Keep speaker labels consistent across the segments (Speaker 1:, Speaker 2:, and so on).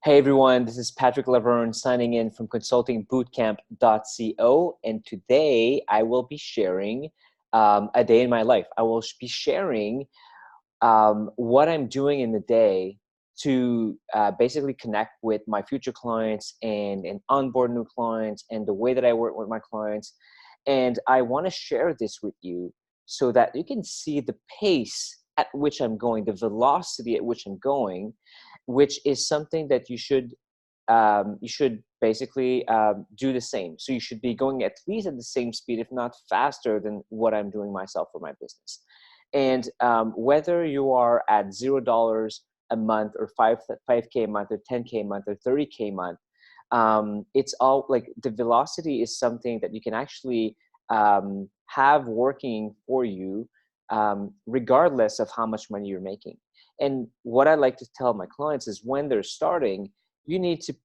Speaker 1: Hey everyone, this is Patrick Laverne signing in from consultingbootcamp.co, and today I will be sharing a day in my life. I will be sharing what I'm doing in the day to basically connect with my future clients and onboard new clients and the way that I work with my clients. And I want to share this with you so that you can see the pace at which I'm going, the velocity at which I'm going, which is something that you should basically do the same. So you should be going at least at the same speed, if not faster than what I'm doing myself for my business. And whether you are at $0 a month or 5K a month or 10K a month or 30K a month, it's all like the velocity is something that you can actually have working for you regardless of how much money you're making. And what I like to tell my clients is when they're starting, you need to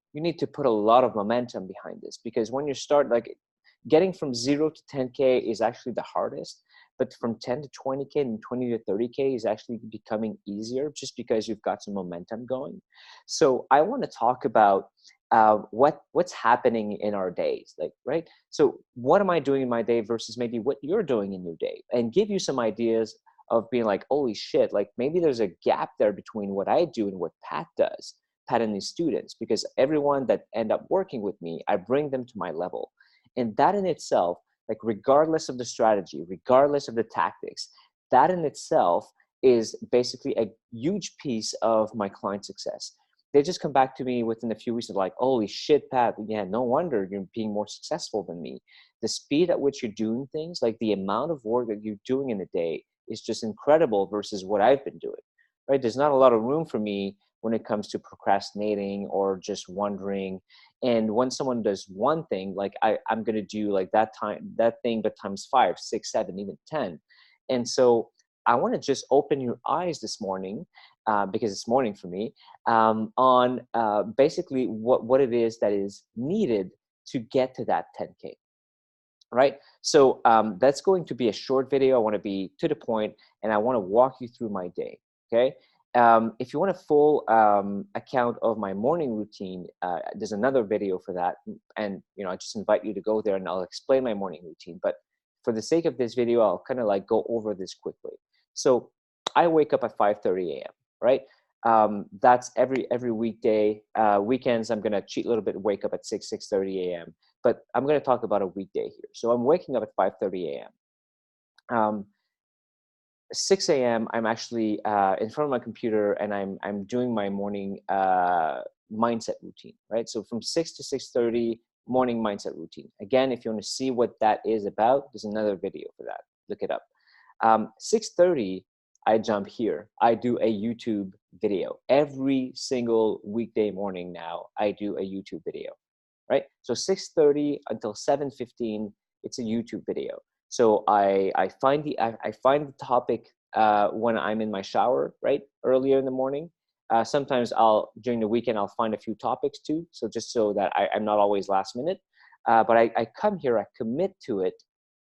Speaker 1: put a lot of momentum behind this, because when you start, like, getting from 0 to 10K is actually the hardest, but from 10 to 20K and 20 to 30K is actually becoming easier just because you've got some momentum going. So I want to talk about what's happening in our days, like, right? So what am I doing in my day versus maybe what you're doing in your day, and give you some ideas of being like, holy shit, like maybe there's a gap there between what I do and what Pat does, Pat and his students, because everyone that end up working with me, I bring them to my level. And that in itself, like, regardless of the strategy, regardless of the tactics, that in itself is basically a huge piece of my client success. They just come back to me within a few weeks and like, holy shit, Pat, yeah, no wonder you're being more successful than me. The speed at which you're doing things, like the amount of work that you're doing in a day is just incredible versus what I've been doing, right? There's not a lot of room for me when it comes to procrastinating or just wondering. And when someone does one thing, like I'm going to do like that thing, but times 5, 6, 7, even 10. And so I want to just open your eyes this morning, because it's morning for me, on basically what it is that is needed to get to that 10K. Right. So that's going to be a short video. I want to be to the point, and I want to walk you through my day. Okay. If you want a full account of my morning routine, there's another video for that. And, I just invite you to go there and I'll explain my morning routine. But for the sake of this video, I'll kind of like go over this quickly. So I wake up at 5:30 a.m. Right. That's every weekday. Weekends, I'm going to cheat a little bit, wake up at 6:30 a.m. But I'm going to talk about a weekday here. So I'm waking up at 5:30 a.m. 6 a.m. I'm actually in front of my computer, and I'm doing my morning mindset routine, right? So from 6 to 6:30, morning mindset routine. Again, if you want to see what that is about, there's another video for that. Look it up. 6:30, I jump here. I do a YouTube video. Every single weekday morning now, I do a YouTube video, right? So 6:30 until 7:15, it's a YouTube video. So I find the topic when I'm in my shower, right, earlier in the morning. Sometimes during the weekend, I'll find a few topics too. So just so that I'm not always last minute. But I come here, I commit to it,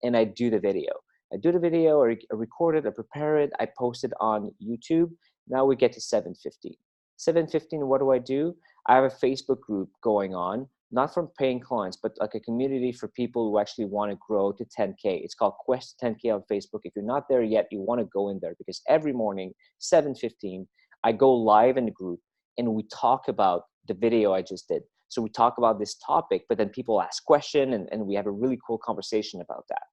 Speaker 1: and I do the video. I do the video, or I record it, I prepare it, I post it on YouTube. Now we get to 7:15. 7:15, what do? I have a Facebook group going on, not from paying clients, but like a community for people who actually want to grow to 10K. It's called Quest 10K on Facebook. If you're not there yet, you want to go in there, because every morning, 7:15, I go live in the group and we talk about the video I just did. So we talk about this topic, but then people ask questions, and we have a really cool conversation about that.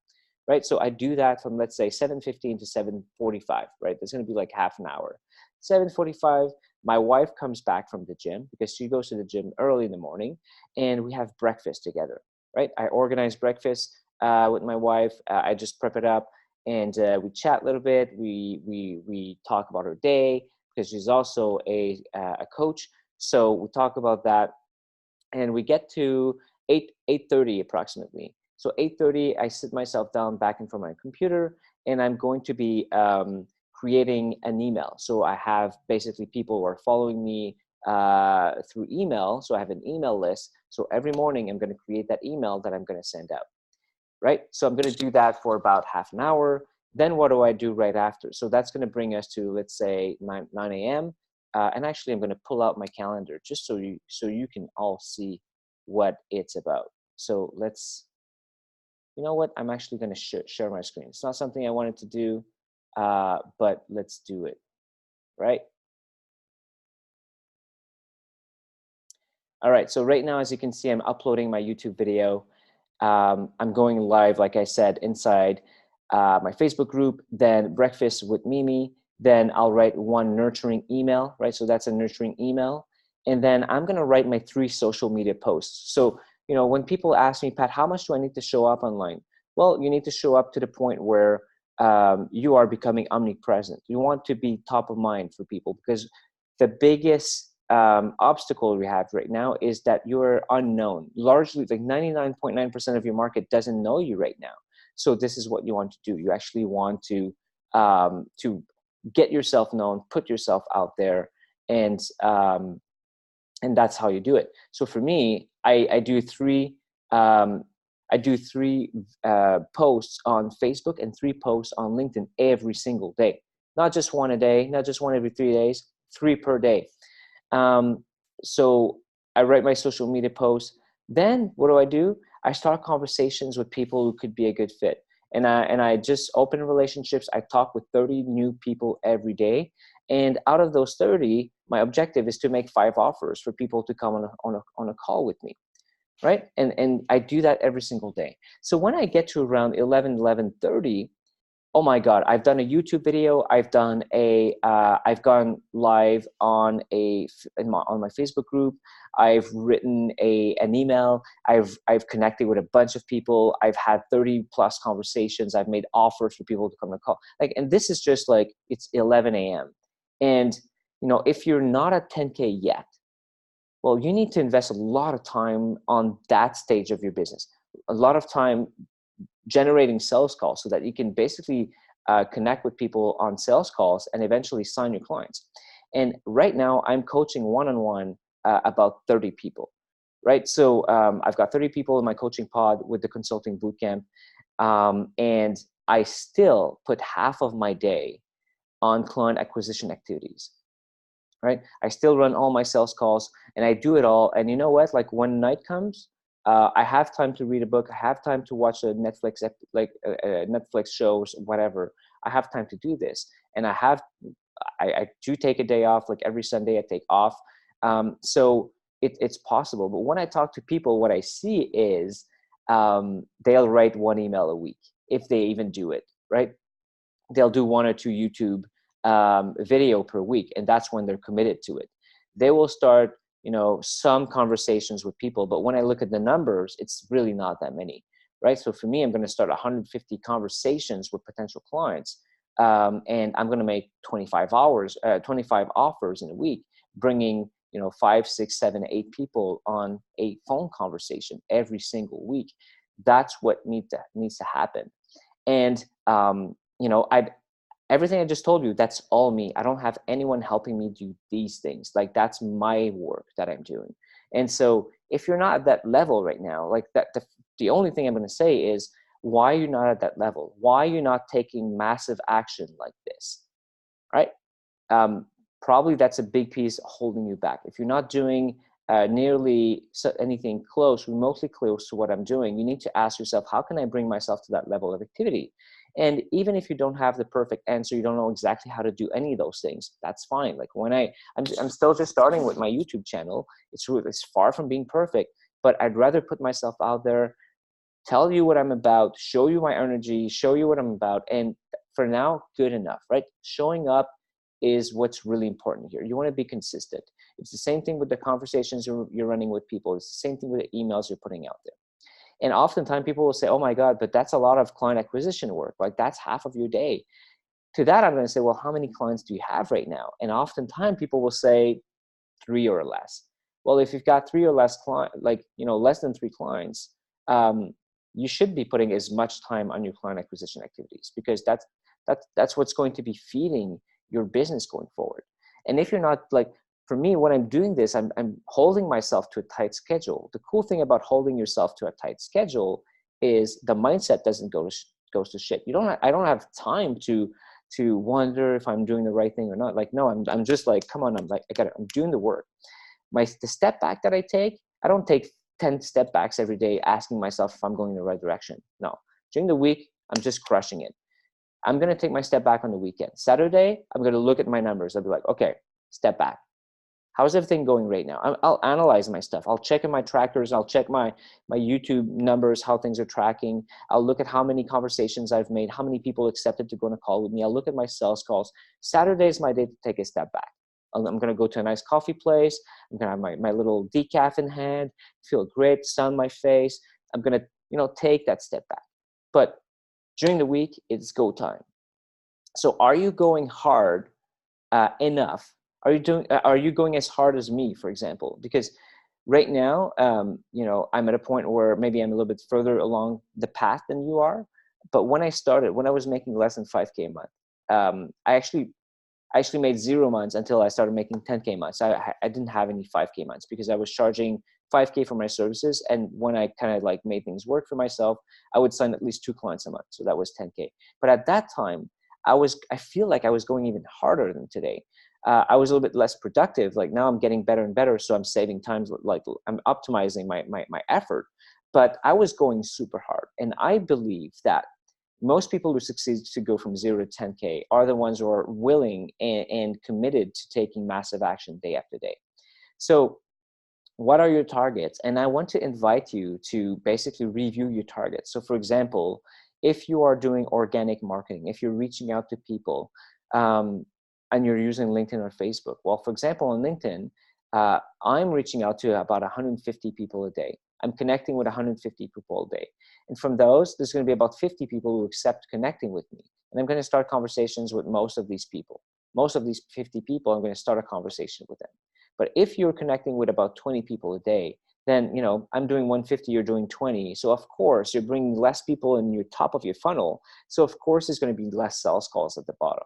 Speaker 1: Right. So I do that from, let's say, 7:15 to 7:45, right? That's going to be like half an hour. 7:45, my wife comes back from the gym, because she goes to the gym early in the morning, and we have breakfast together, right? I organize breakfast with my wife. I just prep it up, and we chat a little bit. We talk about her day, because she's also a coach. So we talk about that, and we get to 8:30 approximately. So 8:30, I sit myself down back in front of my computer, and I'm going to be creating an email. So I have basically people who are following me through email. So I have an email list. So every morning I'm going to create that email that I'm going to send out, right? So I'm going to do that for about half an hour. Then what do I do right after? So that's going to bring us to, let's say, 9 a.m. and actually I'm going to pull out my calendar just so you can all see what it's about. So let's, you know what, I'm actually going to share my screen. It's not something I wanted to do, but let's do it, right? All right, so right now, as you can see, I'm uploading my YouTube video. I'm going live, like I said, inside my Facebook group, then breakfast with Mimi, then I'll write one nurturing email, right? So that's a nurturing email. And then I'm gonna write my 3 social media posts. So, you know, when people ask me, Pat, how much do I need to show up online? Well, you need to show up to the point where you are becoming omnipresent. You want to be top of mind for people, because the biggest obstacle we have right now is that you're unknown. Largely, like 99.9% of your market doesn't know you right now. So this is what you want to do. You actually want to get yourself known, put yourself out there, and that's how you do it. So for me, I do three. I do 3 posts on Facebook and 3 posts on LinkedIn every single day. Not just one a day, not just one every 3 days, 3 per day. Um, so I write my social media posts. Then what do? I start conversations with people who could be a good fit. And I just open relationships. I talk with 30 new people every day. And out of those 30, my objective is to make 5 offers for people to come on a call with me, right? And I do that every single day. So when I get to around 11:30, oh my God, I've done a YouTube video. I've gone live on on my Facebook group. I've written an email. I've connected with a bunch of people. I've had 30 plus conversations. I've made offers for people to come and call. Like, and this is just like, it's 11 a.m. And, you know, if you're not at 10K yet, well, you need to invest a lot of time on that stage of your business. A lot of time generating sales calls so that you can basically connect with people on sales calls and eventually sign your clients. And right now I'm coaching one-on-one about 30 people, right? So I've got 30 people in my coaching pod with the consulting bootcamp. And I still put half of my day on client acquisition activities, right? I still run all my sales calls and I do it all. And you know what? Like when night comes, I have time to read a book. I have time to watch a Netflix, Netflix shows, whatever. I have time to do this. And I do take a day off, like every Sunday I take off. So it's possible. But when I talk to people, what I see is they'll write 1 email a week, if they even do it, right? They'll do 1 or 2 YouTube video per week, and that's when they're committed to it. They will start, you know, some conversations with people, but when I look at the numbers, it's really not that many, right? So for me, I'm going to start 150 conversations with potential clients, and I'm going to make 25 offers in a week, bringing, you know, 5, 6, 7, 8 people on a phone conversation every single week. That's what needs to happen. And you know, everything I just told you, that's all me. I don't have anyone helping me do these things. Like, that's my work that I'm doing. And so if you're not at that level right now, like that, the only thing I'm going to say is, why are you not at that level? Why are you not taking massive action like this, right? Probably that's a big piece holding you back. If you're not doing nearly anything remotely close to what I'm doing, you need to ask yourself, how can I bring myself to that level of activity? And even if you don't have the perfect answer, you don't know exactly how to do any of those things, that's fine. Like when I'm still just starting with my YouTube channel. It's far from being perfect, but I'd rather put myself out there, tell you what I'm about, show you my energy, show you what I'm about. And for now, good enough, right? Showing up is what's really important here. You want to be consistent. It's the same thing with the conversations you're running with people. It's the same thing with the emails you're putting out there. And oftentimes people will say, oh my God, but that's a lot of client acquisition work. Like, that's half of your day. To that, I'm going to say, well, how many clients do you have right now? And oftentimes people will say 3 or less. Well, if you've got 3 or less clients, like, you know, less than 3 clients, you should be putting as much time on your client acquisition activities, because that's what's going to be feeding your business going forward. And if you're not, like, for me, when I'm doing this, I'm holding myself to a tight schedule. The cool thing about holding yourself to a tight schedule is the mindset doesn't goes to shit. I don't have time to to wonder if I'm doing the right thing or not. Like, no, I'm just like, come on, I'm doing the work. The step back that I take, I don't take 10 step backs every day asking myself if I'm going in the right direction. No, during the week, I'm just crushing it. I'm going to take my step back on the weekend. Saturday, I'm going to look at my numbers. I'll be like, okay, step back. How's everything going right now? I'll analyze my stuff. I'll check in my trackers. I'll check my YouTube numbers, how things are tracking. I'll look at how many conversations I've made, how many people accepted to go on a call with me. I'll look at my sales calls. Saturday is my day to take a step back. I'm going to go to a nice coffee place. I'm going to have my little decaf in hand, feel great, sun on my face. I'm going to, take that step back. But during the week, it's go time. So are you going hard enough? Are you going as hard as me, for example? Because right now, I'm at a point where maybe I'm a little bit further along the path than you are. But when I was making less than 5K a month, I actually made 0 months until I started making 10K months. I didn't have any 5K months because I was charging 5K for my services. And when I kind of like made things work for myself, I would sign at least 2 clients a month. So that was 10K. But at that time, I feel like I was going even harder than today. I was a little bit less productive. Like now I'm getting better and better. So I'm saving times, like I'm optimizing my effort, but I was going super hard. And I believe that most people who succeed to go from 0 to 10K are the ones who are willing and committed to taking massive action day after day. So what are your targets? And I want to invite you to basically review your targets. So for example, if you are doing organic marketing, if you're reaching out to people, and you're using LinkedIn or Facebook. Well, for example, on LinkedIn, I'm reaching out to about 150 people a day. I'm connecting with 150 people a day. And from those, there's going to be about 50 people who accept connecting with me. And I'm going to start conversations with most of these people. Most of these 50 people, I'm going to start a conversation with them. But if you're connecting with about 20 people a day, then, I'm doing 150, you're doing 20. So of course, you're bringing less people in your top of your funnel. So of course, there's going to be less sales calls at the bottom,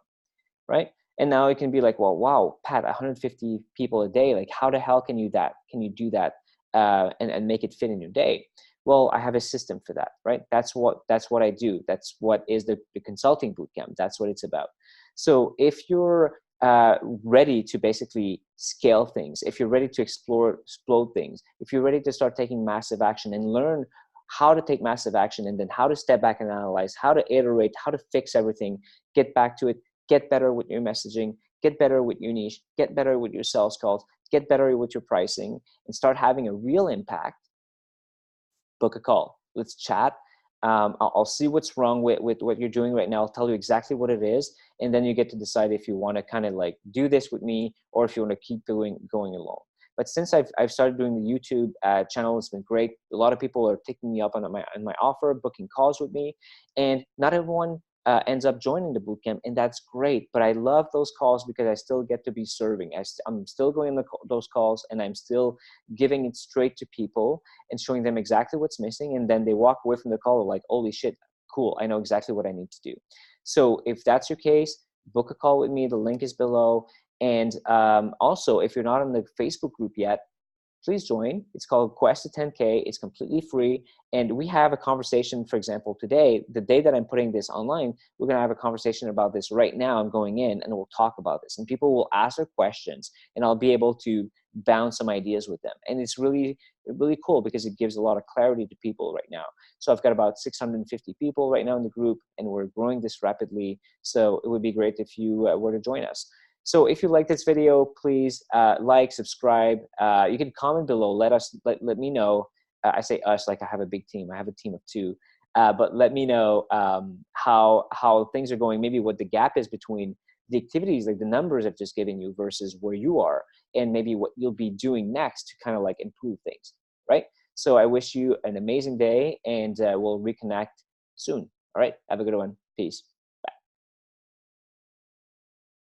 Speaker 1: right? And now it can be like, well, wow, Pat, 150 people a day. Like, how the hell can you do that and make it fit in your day? Well, I have a system for that, right? That's what I do. That's what is the consulting bootcamp. That's what it's about. So if you're ready to basically scale things, if you're ready to explode things, if you're ready to start taking massive action and learn how to take massive action and then how to step back and analyze, how to iterate, how to fix everything, get back to it, get better with your messaging, get better with your niche, get better with your sales calls, get better with your pricing, and start having a real impact, book a call. Let's chat. I'll see what's wrong with what you're doing right now. I'll tell you exactly what it is. And then you get to decide if you want to kind of like do this with me or if you want to keep going alone. But since I've started doing the YouTube channel, it's been great. A lot of people are taking me up on my offer, booking calls with me. And not everyone ends up joining the bootcamp, and that's great. But I love those calls because I still get to be serving. I'm still going on those calls, and I'm still giving it straight to people and showing them exactly what's missing. And then they walk away from the call like, holy shit, cool, I know exactly what I need to do. So if that's your case, book a call with me. The link is below. And also, if you're not in the Facebook group yet, please join. It's called Quest to 10K. It's completely free. And we have a conversation, for example, today, the day that I'm putting this online, we're going to have a conversation about this right now. I'm going in and we'll talk about this. And people will ask their questions and I'll be able to bounce some ideas with them. And it's really, really cool because it gives a lot of clarity to people right now. So I've got about 650 people right now in the group and we're growing this rapidly. So it would be great if you were to join us. So if you like this video, please like, subscribe. You can comment below. Let me know. I say us like I have a big team. I have a team of 2. But let me know how things are going, maybe what the gap is between the activities, like the numbers I've just given you versus where you are, and maybe what you'll be doing next to kind of like improve things, right? So I wish you an amazing day, and we'll reconnect soon. All right, have a good one. Peace.